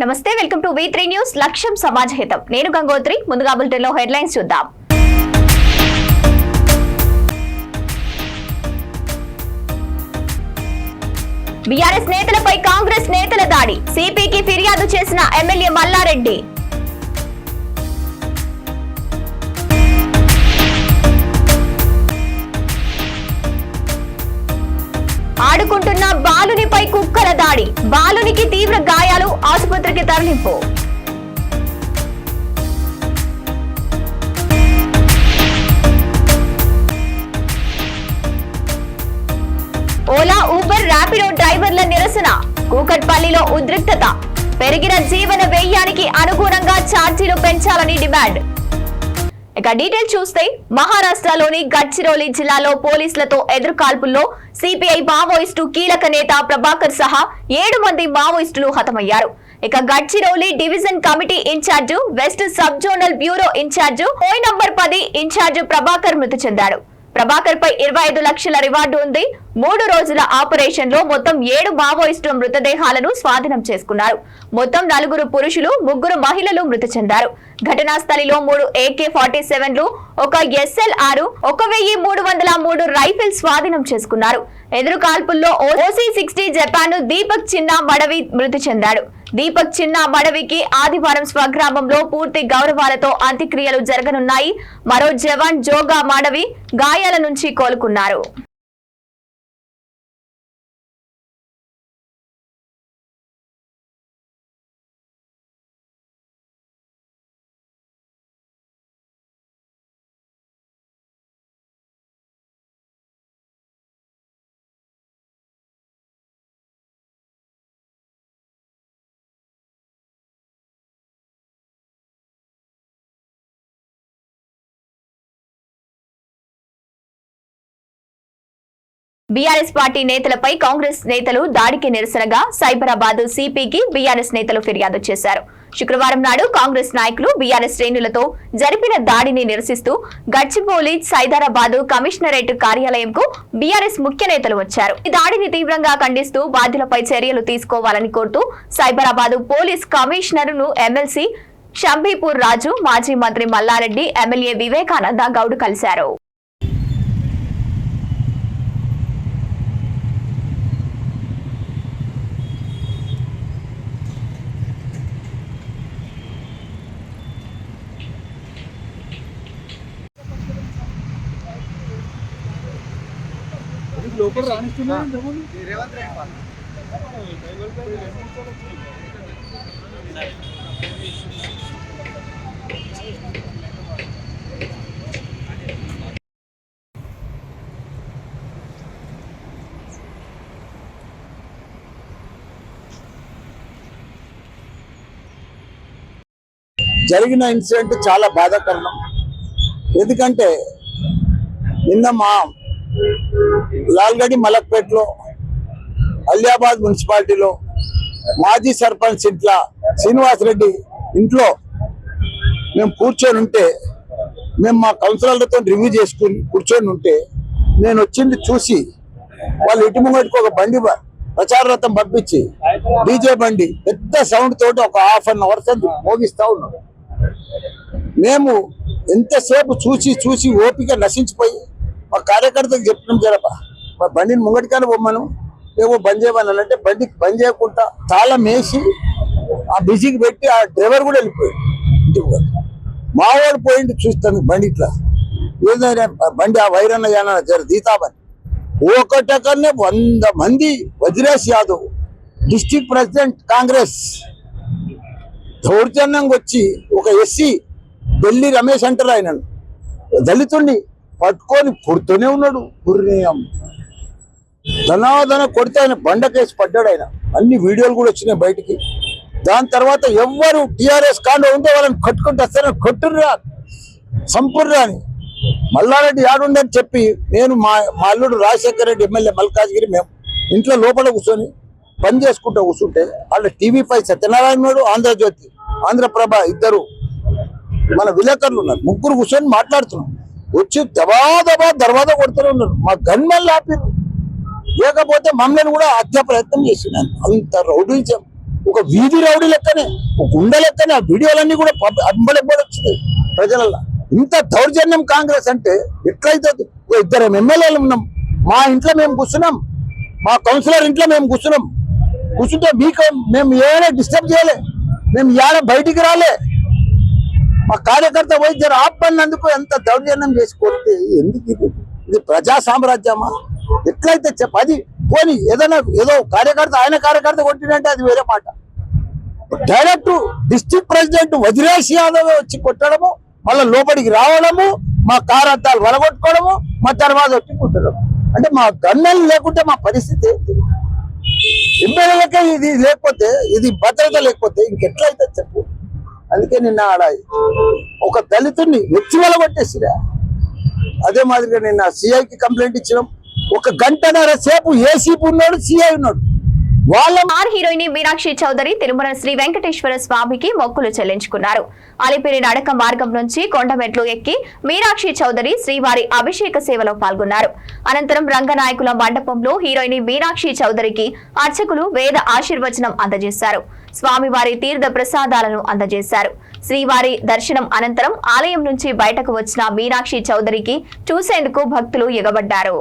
నమస్తే, welcome to V3 news. లక్ష్యం సమాజ హితం. నేను గంగోత్రి. ముందుగా బులెటిన్ లో హెడ్లైన్స్ చూద్దాం. బీఆర్ఎస్ నేతలపై కాంగ్రెస్ నేతల దాడి. సిపికి ఫిర్యాదు చేసిన ఎమ్మెల్యే మల్లారెడ్డి. ఆడుకుంటున్న బాలునిపై కుక్కల దాడి. బాలునికి తీవ్ర గాయాలు, ఆసుపత్రికి తరలింపు. ఓలా, ఊబర్, ర్యాపిడో డ్రైవర్ల నిరసన. కూకట్పల్లిలో ఉద్రిక్తత. పెరిగిన జీవన వ్యయానికి అనుగుణంగా ఛార్జీలు పెంచాలని డిమాండ్. ఇక డీటెయిల్ చూస్తే, మహారాష్ట్రలోని గడ్చిరోలి జిల్లాలో పోలీసులతో ఎదురుకాల్పుల్లో సిపిఐ మావోయిస్టు కీలక నేత ప్రభాకర్ సహా 7 మంది మావోయిస్టులు హతమయ్యారు. ఇక Gadchiroli division committee incharge, west sub zonal bureau incharge, పోయి నంబర్ 10 ఇన్ఛార్జ్ ప్రభాకర్ మృతి చెందాడు. ప్రభాకర్ పై 25 లక్షల రివార్డు ఉంది. 3 రోజుల ఆపరేషన్ లో మొత్తం 7 మావోయిస్టుల మృతదేహాలను స్వాధీనం చేసుకున్నారు. మొత్తం 4 పురుషులు, 3 మహిళలు మృతి చెందారు. ఘటనా స్థలిలో 3 AK-47లు, 1 SLR, 1303 రైఫిల్ స్వాధీనం చేసుకున్నారు. ఎదురు కాల్పుల్లో OC-60 జపాన్ దీపక్ చిన్న మడవి మృతి చెందాడు. దీపక్ చిన్న మడవికి ఆదివారం స్వగ్రామంలో పూర్తి గౌరవాలతో అంత్యక్రియలు జరగనున్నాయి. మరో జవాన్ జోగా మడవి గాయాల నుంచి కోలుకున్నారు. బీఆర్ఎస్ పార్టీ నేతలపై కాంగ్రెస్ నేతలు దాడికి నిరసనగా సైబరాబాద్ సిపికి బీఆర్ఎస్ నేతలు ఫిర్యాదు చేశారు. శుక్రవారం నాడు కాంగ్రెస్ నాయకులు బీఆర్ఎస్ శ్రేణులతో జరిపిన దాడిని నిరసిస్తూ గచ్చిబౌలి సైబరాబాద్ కమిషనరేట్ కార్యాలయంకు బీఆర్ఎస్ ముఖ్య నేతలు వచ్చారు. ఈ దాడిని తీవ్రంగా ఖండిస్తూ బాధ్యులపై చర్యలు తీసుకోవాలని కోరుతూ సైబరాబాద్ పోలీస్ కమిషనర్ ను ఎమ్మెల్సీ షంబీపూర్ రాజు, మాజీ మంత్రి మల్లారెడ్డి, ఎమ్మెల్యే వివేకానంద గౌడ్ కలిశారు. లోపల రాణిస్తున్నా జరిగిన ఇన్సిడెంట్ చాలా బాధాకరం. ఎందుకంటే నిన్న మా లాల్గడి మలక్పేటలో అలియాబాద్ మున్సిపాలిటీలో మాజీ సర్పంచ్ ఇంట్లో శ్రీనివాసరెడ్డి ఇంట్లో మేము కూర్చొని ఉంటే, మేము మా కౌన్సిలర్లతో రివ్యూ చేసుకుని కూర్చొని ఉంటే, నేను వచ్చింది చూసి వాళ్ళు ఇటు ముంగటికి ఒక బండి ప్రచార రథం పంపించి డీజే బండి పెద్ద సౌండ్ తోటి ఒక ½ అవర్ మోగిస్తా ఉన్నాం. మేము ఎంతసేపు చూసి ఓపిక నశించిపోయి మా కార్యకర్తకు చెప్పినాం, జరప మా బండిని ముంగటికానే బొమ్మను ఏవో బంద్ చేయమని అంటే బండికి బంద్ చేయకుండా తాళం వేసి ఆ బిజీకి పెట్టి ఆ డ్రైవర్ కూడా వెళ్ళిపోయాడు ఇంటికి. మావాడు పోయింది చూస్తాను బండి ఇట్లా ఏదైనా బండి ఆ వైరన్న యాన జర దీతామని ఒకటకనే 100 మంది. వజ్రేష్ యాదవ్ డిస్ట్రిక్ట్ ప్రెసిడెంట్ కాంగ్రెస్ దౌర్జన్యంగా వచ్చి ఒక ఎస్సీ ఢిల్లీ రమేష్ అంటారు, ఆయన దళితుడిని పట్టుకొని కొడుతూనే ఉన్నాడు. ధనాధన కొడితే ఆయన బండకేసి పడ్డాడు. ఆయన అన్ని వీడియోలు కూడా వచ్చినాయి బయటికి. దాని తర్వాత ఎవ్వరు టీఆర్ఎస్ కాండ ఉంటే వాళ్ళని కట్టుకుంటూ వస్తారని కొట్టుర్రా సంపూర్ణ అని మల్లారెడ్డి ఆడుండని చెప్పి నేను మా అల్లుడు రాజశేఖర రెడ్డి ఎమ్మెల్యే మల్కాజ్గిరి మేము ఇంట్లో లోపల కూర్చొని పని చేసుకుంటూ కూర్చుంటే వాళ్ళ టీవీ5 సత్యనారాయణ, ఆంధ్రజ్యోతి, ఆంధ్రప్రభ ఇద్దరు మన విలేకరులు ఉన్నారు. 3 కూర్చొని మాట్లాడుతున్నాం. వచ్చి దబా దర్వాజా కొడుతూనే ఉన్నారు. మా గన్మెన్లు ఆపిరు. లేకపోతే మమ్మల్ని కూడా హత్య ప్రయత్నం చేసినాను. అంత రౌడీజం ఒక వీధి రౌడీ లెక్కనే, ఒక గుండె లెక్కనే. ఆ వీడియోలన్నీ కూడా వచ్చినాయి ప్రజలలో. ఇంత దౌర్జన్యం కాంగ్రెస్ అంటే ఎట్లయితే? ఇద్దరు ఎమ్మెల్యేలు ఉన్నాం, మా ఇంట్లో మేము కూర్చున్నాం, మా కౌన్సిలర్ ఇంట్లో మేము కూర్చుంటే మీకు మేము ఏమైనా డిస్టర్బ్ చేయలే, మేము ఏడ బయటికి రాలే. మా కార్యకర్త పోయి జర ఆపన్నందుకు ఎంత దౌర్జన్యం చేసి కొడితే ఎందుకు? ఇది ప్రజా సామ్రాజ్యమా? ఎట్లయితే అది పోనీ ఏదో కార్యకర్త ఆయన కార్యకర్త కొట్టినంటే అది వేరే మాట. Direct district president Vajresh Yadav వచ్చి కొట్టడము, మళ్ళీ లోపలికి రావడము, మా కారు అద్దాలు వలగొట్టుకోవడము, మా తర్వాత వచ్చి కుట్టడం. అంటే మా గన్నెలు లేకుంటే మా పరిస్థితి ఏంటి? ఎమ్మెల్యేలకే ఇది లేకపోతే, ఇది భద్రత లేకపోతే ఇంకెట్లయితే చెప్పు. అందుకే నిన్న ఆడ ఒక దళితుడిని వెచ్చి వలగొట్టేసిరా. అదే మాదిరిగా నిన్న సిఐకి కంప్లైంట్ ఇచ్చినాం. 1 గంటన్నర సేపు ఏసీపీ ఉన్నాడు, సిఐ ఉన్నాడు. స్టార్ హీరోయిన్ మీనాక్షి చౌదరి తిరుమల శ్రీ వెంకటేశ్వర స్వామికి మొక్కులు చెల్లించుకున్నారు. అలిపిరి నడక మార్గం నుంచి కొండమెట్లు ఎక్కి మీనాక్షి చౌదరి శ్రీవారి అభిషేక సేవలో పాల్గొన్నారు. అనంతరం రంగనాయకుల మండపంలో హీరోయిన్ మీనాక్షి చౌదరికి అర్చకులు వేద ఆశీర్వచనం అందజేశారు. స్వామివారి తీర్థ ప్రసాదాలను అందజేశారు. శ్రీవారి దర్శనం అనంతరం ఆలయం నుంచి బయటకు వచ్చిన మీనాక్షి చౌదరికి చూసేందుకు భక్తులు ఎగబడ్డారు.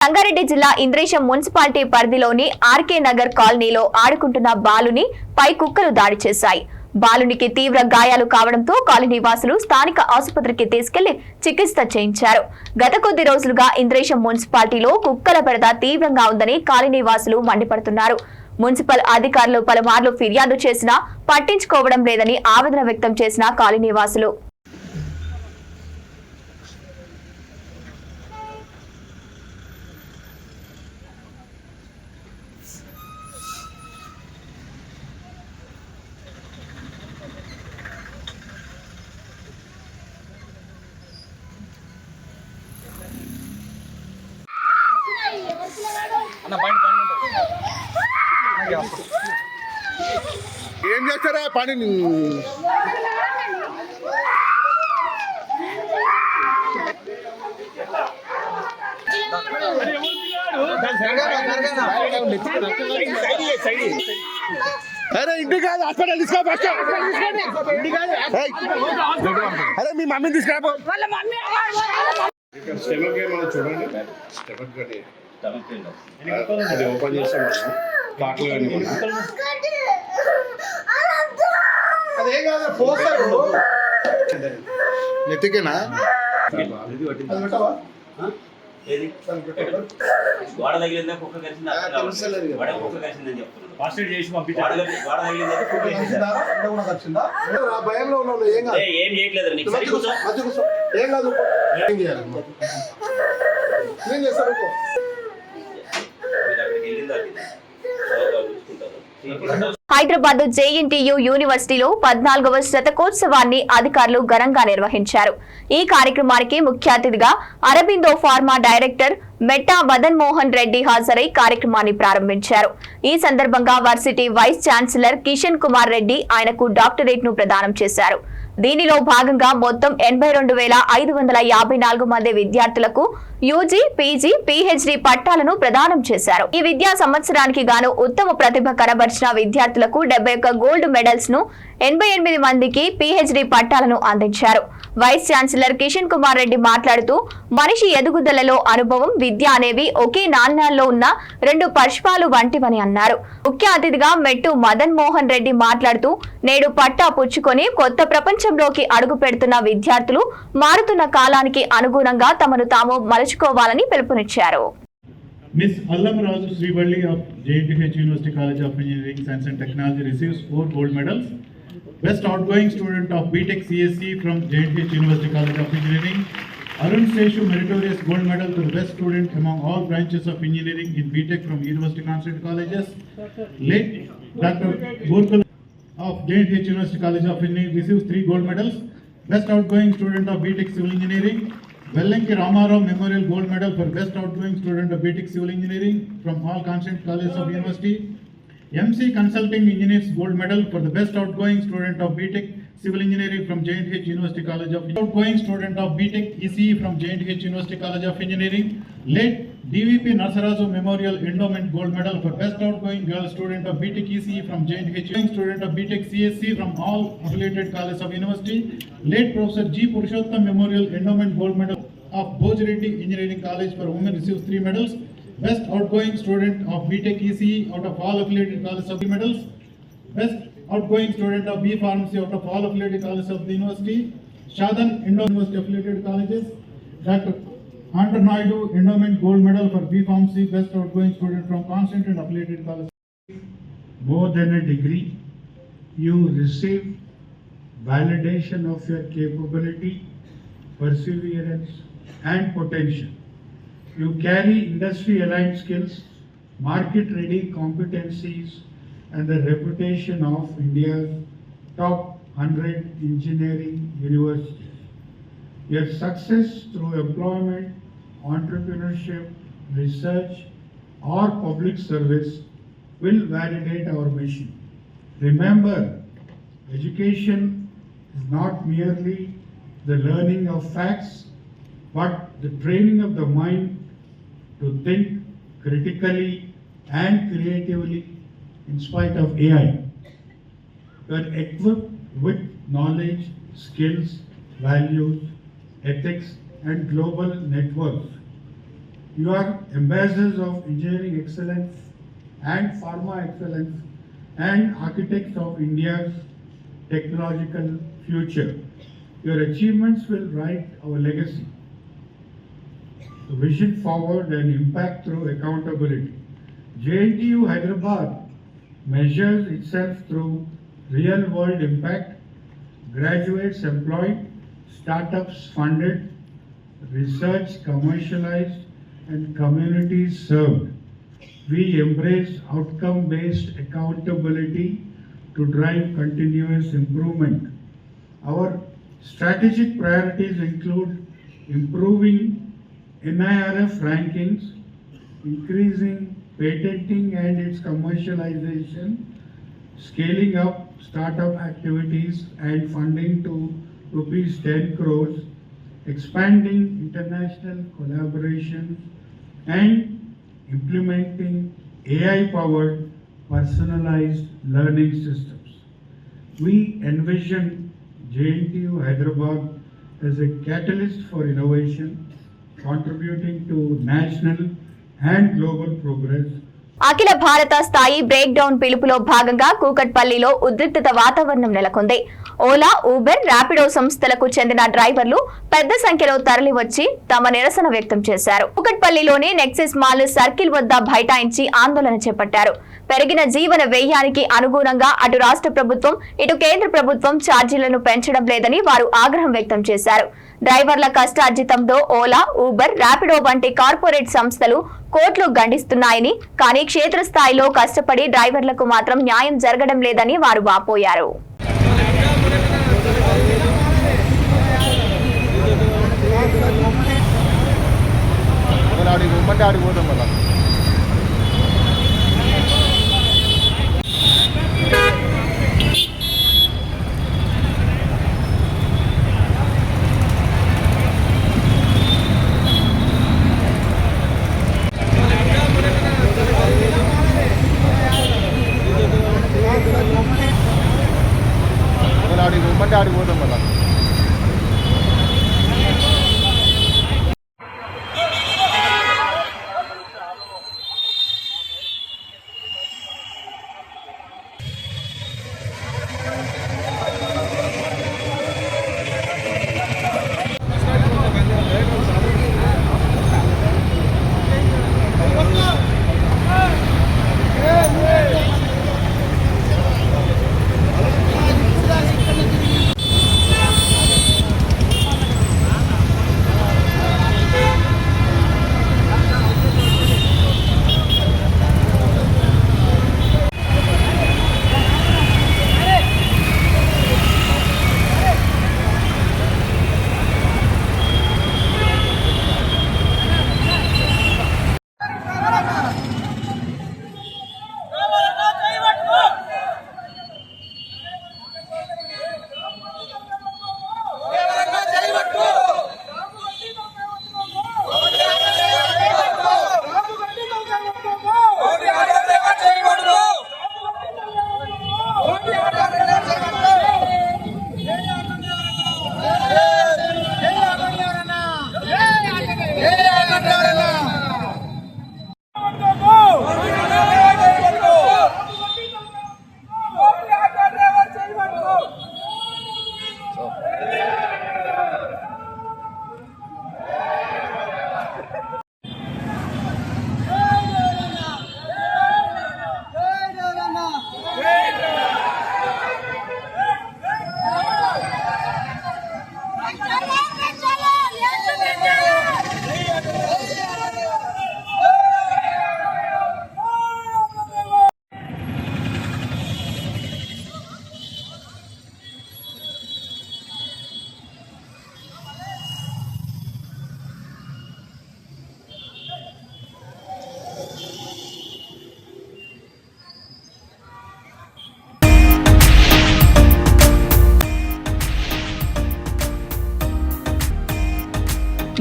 సంగారెడ్డి జిల్లా ఇంద్రేశం మున్సిపాలిటీ పరిధిలోని ఆర్కే నగర్ కాలనీలో ఆడుకుంటున్న బాలుని పై కుక్కలు దాడి చేశాయి. బాలునికి తీవ్ర గాయాలు కావడంతో కాలనీ వాసులు స్థానిక ఆసుపత్రికి తీసుకెళ్లి చికిత్స చేయించారు. గత కొద్ది రోజులుగా ఇంద్రేశం మున్సిపాలిటీలో కుక్కల బెడద తీవ్రంగా ఉందని కాలనీ వాసులు మండిపడుతున్నారు. మున్సిపల్ అధికారులు పలుమార్లు ఫిర్యాదు చేసినా పట్టించుకోవడం లేదని ఆవేదన వ్యక్తం చేసిన కాలనీ వాసులు ఏం చేస్తారా పని? అరే ఇంటికి కాదు, హాస్పిటల్ తీసుకో. అరే మీ మమ్మీని తీసుకురాపో. చూడండి అది ఓపెన్ చేస్తాం అదే కాదు పోస్తారు నెత్తికేనా ఏది గోడ తగిలిందా కుక్క కరిచిందా అర్థం కావట్లేదు. తెలుస్తలేదు కదా. గోడ కుక్క కరిచిందని చెప్తున్నాను. ఫస్ట్ ఎయిడ్ చేసి గోడ పంపించాలి. గోడ తగిలిందంటే కుక్క కరిచిందా? ఆ భయంలో ఉన్నావు ఏం కాదు. ఏం చేయట్లేదు నీకు. మధ్య కూర్చో, మధ్య కూర్చో. ఏం కాదు. ఏం చేయాలి? క్లీన్ చేస్తారు ఇంకో. మీరు అక్కడికి వెళ్ళిందా చూసుకుంటారు. హైదరాబాద్ జేఎన్టీయూ యూనివర్సిటీలో 14వ శతకోత్సవాన్ని అధికారులు ఘనంగా నిర్వహించారు. ఈ కార్యక్రమానికి ముఖ్య అతిథిగా అరబిందో ఫార్మా డైరెక్టర్ మెట్టా మదన్ మోహన్ రెడ్డి హాజరై కార్యక్రమాన్ని ప్రారంభించారు. ఈ సందర్భంగా varsity vice chancellor Kishan Kumar Reddy ఆయనకు డాక్టరేట్ ను ప్రదానం చేశారు. దీనిలో భాగంగా మొత్తం 82,554 మంది విద్యార్థులకు యూజీ, పీజీ, పీహెచ్డీ పట్టాలను ప్రదానం చేశారు. ఈ విద్యా సంవత్సరానికి గాను ఉత్తమ ప్రతిభ కనబరిచిన విద్యార్థులకు 71 గోల్డ్ మెడల్స్ ను, 88 మందికి పీహెచ్డీ పట్టాలను అందించారు. వైస్ ఛాన్సలర్ కిషన్ కుమార్ రెడ్డి మాట్లాడుతూ మనిషి ఎదుగుదలలో అనుభవం, విద్య అనేవి ఒకే నాణ్యాల్లో ఉన్న 2 పర్ష్పాలు వంటివని అన్నారు. ముఖ్య అతిథిగా మెట్టు మదన్ మోహన్ రెడ్డి మాట్లాడుతూ నేడు పట్టా పుచ్చుకొని కొత్త ప్రపంచంలోకి అడుగు పెడుతున్న విద్యార్థులు మారుతున్న కాలానికి అనుగుణంగా తమను తాము మలుచుకోవాలని పిలుపునిచ్చారు. Miss Allam Raju Srivalli of JNTH University College of Engineering, Science and Technology receives 4 gold medals. Best outgoing student of BTech CSC from JNTH University College of Engineering. Arun Seshu meritorious gold medal to the best student among all branches of engineering in BTech from University Constituent Colleges. Late Dr. Burkul of JNTH University College of Engineering receives 3 gold medals. Best outgoing student of BTech Civil Engineering. Vellanki Ramarao Memorial Gold Medal for Best Outgoing Student of BTech Civil Engineering from all Constituent Colleges of University. MC Consulting Engineers Gold Medal for the Best Outgoing Student of BTech Civil Engineering from JNTH University College of Outgoing Student of BTech ECE from JNTH University College of Engineering. Late DVP Narsarazu Memorial Endowment Gold Medal for Best Outgoing Girl Student of BTech ECE from JNTH Student of BTech CSC from all affiliated colleges of University. Late Professor G. Purushottam Memorial Endowment Gold Medal of Bojreddy Engineering College for Women receives 3 medals. Best Outgoing Student of BTech ECE out of all affiliated colleges of 3 medals. Best Outgoing Student of B Pharmacy out of all affiliated colleges of the University. Shadan University affiliated colleges. Dr. Andra Naidu Endowment Gold Medal for B Pharmacy, Best Outgoing Student from Constant and affiliated colleges. More than a degree, you receive validation of your capability, perseverance and potential. You carry industry-aligned skills, market-ready competencies and the reputation of India's top 100 engineering universities. Your success through employment, entrepreneurship, research or public service will validate our mission. Remember, education is not merely the learning of facts, but the training of the mind to think critically and creatively in spite of AI. You are equipped with knowledge, skills, values, ethics and global networks. You are ambassadors of engineering excellence and pharma excellence and architects of India's technological future. Your achievements will write our legacy. The vision forward and impact through accountability. JNTU Hyderabad measures itself through real world impact, graduates employed, startups funded, research commercialized and communities served. We embrace outcome-based accountability to drive continuous improvement. Our strategic priorities include improving NIRF rankings, increasing patenting and its commercialization, scaling up startup activities and funding to rupees 10 crores, expanding international collaboration and implementing AI-powered personalized learning systems. We envision JNTU Hyderabad as a catalyst for innovation, contributing to national and global progress. అఖిల భారత స్థాయి break down పిలుపులో భాగంగా కూకట్పల్లిలో ఉద్రిక్తత వాతావరణం నెలకొంది. Ola, Uber, Rapido సంస్థలకు చెందిన డ్రైవర్లు పెద్ద సంఖ్యలో తరలివచ్చి తమ నిరసన వ్యక్తం చేశారు. కూకట్పల్లిలోని నెక్సెస్ మాల్ సర్కిల్ వద్ద బైఠాయించి ఆందోళన చేపట్టారు. పెరిగిన జీవన వ్యయానికి అనుగుణంగా అటు రాష్ట్ర ప్రభుత్వం, ఇటు కేంద్ర ప్రభుత్వం ఛార్జీలను పెంచడం లేదని వారు ఆగ్రహం వ్యక్తం చేశారు. డ్రైవర్ల కష్టార్జితంతో ఓలా, ఊబర్, ర్యాపిడో వంటి కార్పొరేట్ సంస్థలు కోట్లు గండిస్తున్నాయని, కానీ క్షేత్రస్థాయిలో కష్టపడి డ్రైవర్లకు మాత్రం న్యాయం జరగడం లేదని వారు వాపోయారు.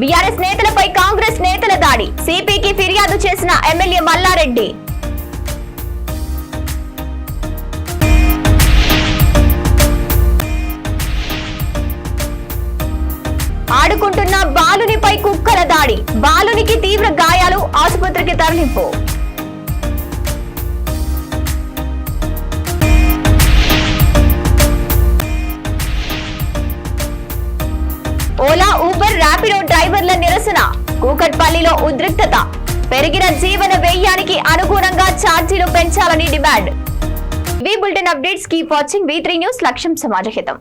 బీఆర్ఎస్ నేతలపై కాంగ్రెస్ నేతల దాడి, సిపికి ఫిర్యాదు చేసిన ఎమ్మెల్యే మల్లారెడ్డి. ఆడుకుంటున్న బాలునిపై కుక్కల దాడి, బాలునికి తీవ్ర గాయాలు, ఆసుపత్రికి తరలింపు. ఓలా, ఊబర్, ర్యాపిడో డ్రైవర్ల నిరసన, కూకట్పల్లిలో ఉద్రిక్తత. పెరిగిన జీవన వ్యయానికి అనుగుణంగా ఛార్జీలు పెంచాలని demand. Bulletin updates keep watching V3 news. లక్ష్యం సమాజహితం.